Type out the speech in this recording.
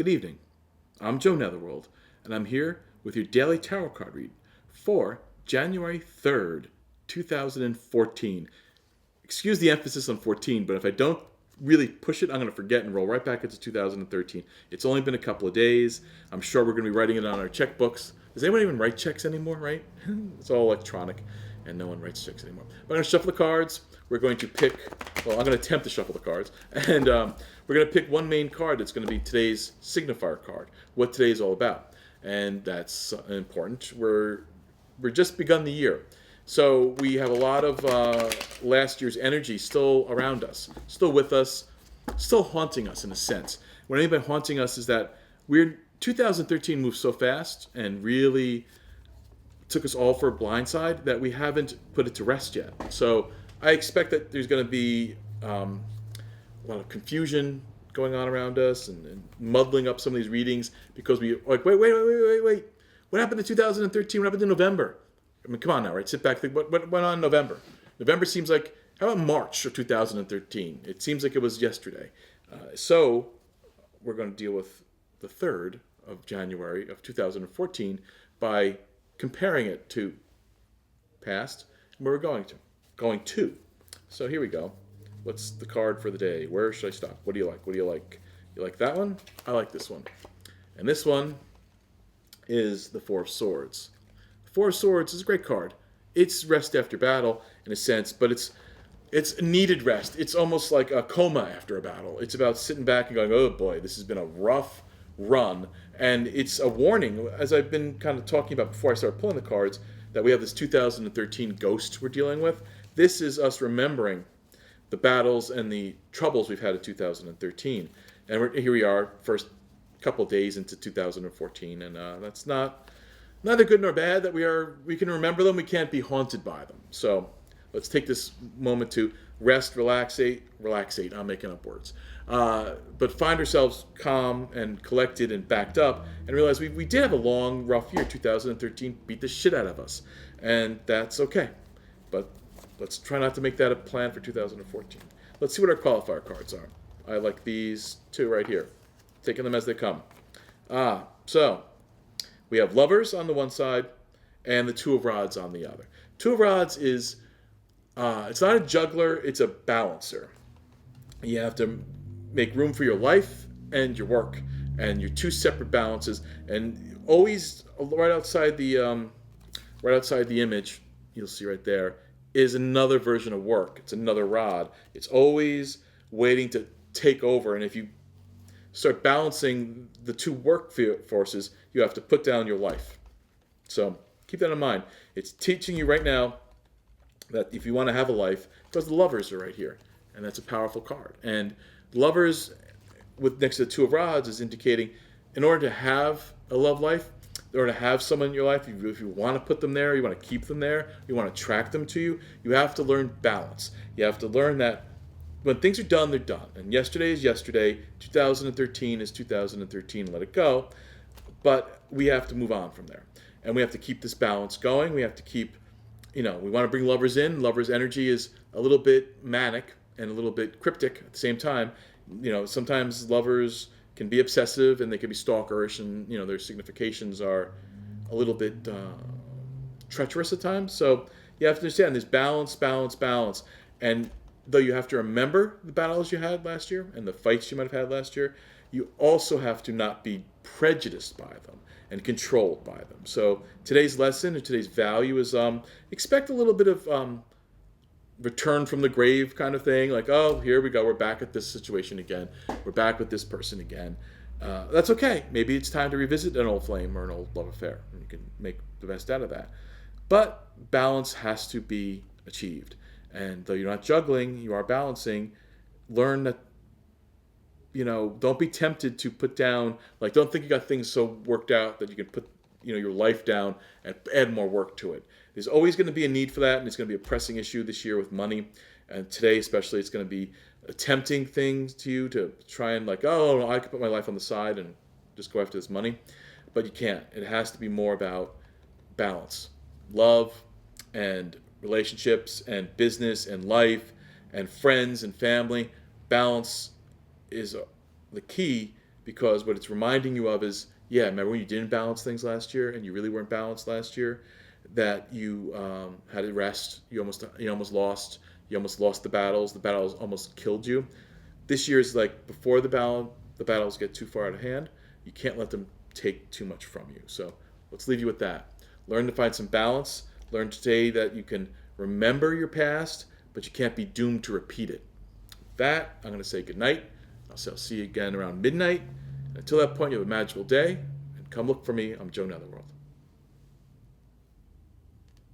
Good evening. I'm Joe Netherworld, and I'm here with your daily tarot card read for January 3rd, 2014. Excuse the emphasis on 14, but if I don't really push it, I'm going to forget and roll right back into 2013. It's only been a couple of days. I'm sure we're going to be writing it on our checkbooks. Does anyone even write checks anymore, right? It's all electronic, and no one writes checks anymore. But I'm going to shuffle the cards. We're going to pick, well, I'm going to attempt to shuffle the cards. And we're going to pick one main card that's going to be today's signifier card, what today is all about. And that's important. We're just begun the year. So we have a lot of last year's energy still around us, still with us, still haunting us in a sense. What I mean by haunting us is that 2013 moved so fast and really took us all for a blindside that we haven't put it to rest yet. So I expect that there's going to be a lot of confusion going on around us and muddling up some of these readings because we like, wait. What happened to 2013? What happened to November? I mean, come on now, right? Sit back, think, what went on in November? November seems like, how about March of 2013? It seems like it was yesterday. So we're going to deal with the 3rd of January of 2014 by comparing it to past and where we're going to. So here we go. What's the card for the day? Where should I stop? What do you like? You like that one? I like this one. And this one is the Four of Swords. The Four of Swords is a great card. It's rest after battle in a sense, but it's needed rest. It's almost like a coma after a battle. It's about sitting back and going, oh boy, this has been a rough run. And it's a warning, as I've been kind of talking about before I started pulling the cards, that we have this 2013 ghost we're dealing with. This is us remembering the battles and the troubles we've had in 2013. And here we are, first couple days into 2014, and that's neither good nor bad that we can remember them. We can't be haunted by them. So let's take this moment to rest, relaxate. I'm making up words. But find ourselves calm and collected and backed up and realize we did have a long, rough year. 2013 beat the shit out of us. And that's okay. But let's try not to make that a plan for 2014. Let's see what our qualifier cards are. I like these two right here. Taking them as they come. So we have Lovers on the one side and the Two of Rods on the other. Two of Rods is, it's not a juggler, it's a balancer. You have to make room for your life and your work, and your two separate balances. And always right outside the image, you'll see right there, is another version of work. It's another rod. It's always waiting to take over. And if you start balancing the two work forces, you have to put down your life. So keep that in mind. It's teaching you right now that if you want to have a life, because the Lovers are right here, and that's a powerful card. And Lovers, with next to the Two of Rods, is indicating in order to have a love life, in order to have someone in your life, if you want to put them there, you want to keep them there, you want to attract them to you, you have to learn balance. You have to learn that when things are done, they're done. And yesterday is yesterday. 2013 is 2013. Let it go. But we have to move on from there. And we have to keep this balance going. We have to keep, we want to bring Lovers in. Lovers' energy is a little bit manic and a little bit cryptic at the same time. Sometimes Lovers can be obsessive and they can be stalkerish, and, their significations are a little bit treacherous at times. So you have to understand there's balance. And though you have to remember the battles you had last year and the fights you might have had last year, you also have to not be prejudiced by them and controlled by them. So today's lesson or today's value is expect a little bit of return from the grave kind of thing. Like, oh, here we go. We're back at this situation again. We're back with this person again. That's okay. Maybe it's time to revisit an old flame or an old love affair. And you can make the best out of that. But balance has to be achieved. And though you're not juggling, you are balancing. Learn that, don't be tempted to put down, don't think you got things so worked out that you can put, your life down and add more work to it. There's always going to be a need for that, and it's going to be a pressing issue this year with money. And today especially, it's going to be tempting things to you to try and I could put my life on the side and just go after this money. But you can't. It has to be more about balance, love, and relationships and business and life and friends and family. Balance is the key, because what it's reminding you of is, yeah, remember when you didn't balance things last year and you really weren't balanced last year, that you had to rest, you almost lost the battles almost killed you. This year is like before the battles get too far out of hand, you can't let them take too much from you. So let's leave you with that. Learn to find some balance. Learn today that you can remember your past, but you can't be doomed to repeat it. With that, I'm going to say goodnight. I'll see you again around midnight. Until that point, you have a magical day. And come look for me. I'm Joe Netherworld.